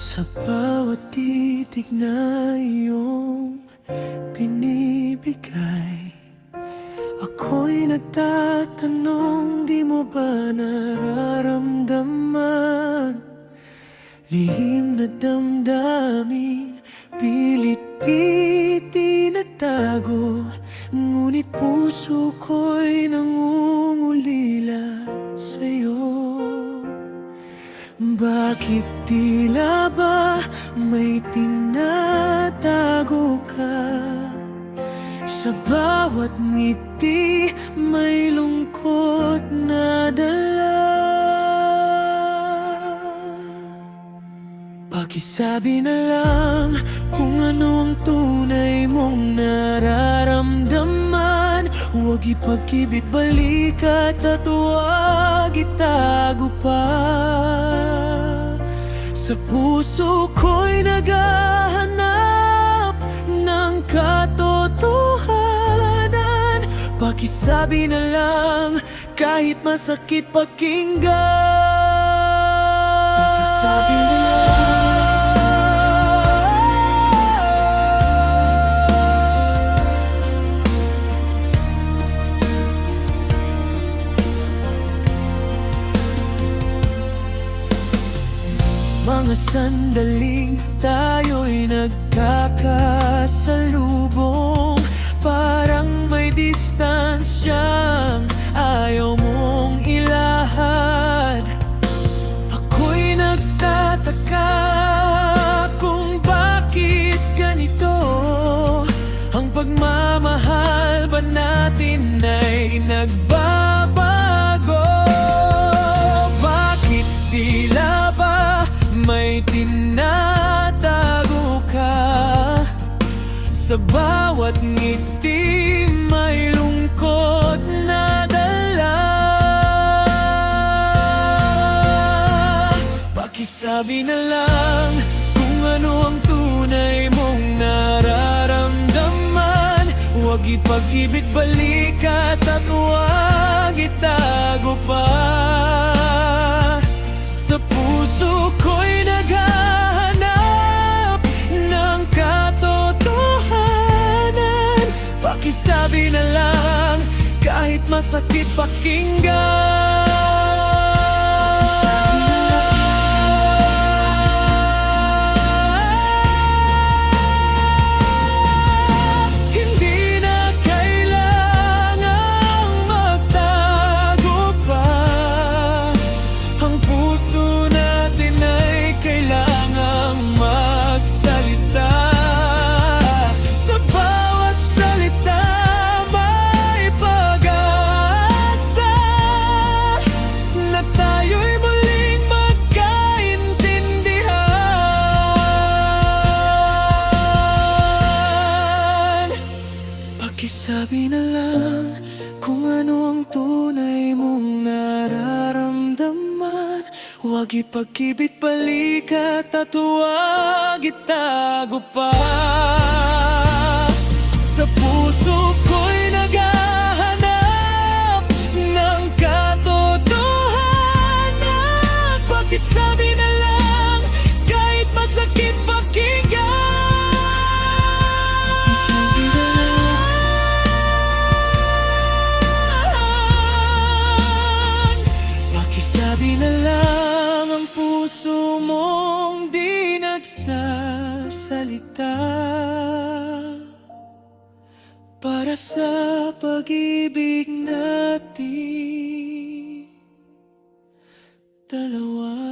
Sa bawat titig na iyong binibigay, ako'y nagtatanong, di mo ba nararamdaman? Lihim na damdamin, pilit itinatago, ngunit puso ko'y nangungulila sa'yo. Bakit tila ba may tinatago ka? Sa bawat ngiti may lungkot na dala. Pakisabi na lang kung ano ang tunay mong nararamdaman. Huwag ipagkibit balikat at huwag itago pa. Sa puso ko'y naghahanap ng katotohanan. Pakisabi na lang kahit masakit pakinggan. Pakisabi na lang. Mga sandaling tayo'y nagkakasalubong, parang may distansyang ayaw mong ilahad. Ako'y nagtataka kung bakit ganito. Ang pagmamahal ba natin ay nagbabago? Bakit tila ba may tinatago ka? Sa bawat ngiti may lungkot na dala. Pakisabi na lang kung ano ang tunay mong nararamdaman. Huwag ipag-ibig balikat at huwag itago pa. Sa puso ko'y naghahanap ng katotohanan. Pakisabi na lang kahit masakit pakinggan. Pakisabi na lang kung ano ang tunay mong nararamdaman. Huwag ipagkibit balikat at huwag itago pa. Sa puso ko'y naghahanap ng katotohanan. Pakisabi na lang kahit masakit pakinggan. Sabi na lang ang puso mong di nagsasalita para sa pag-ibig natin dalawa.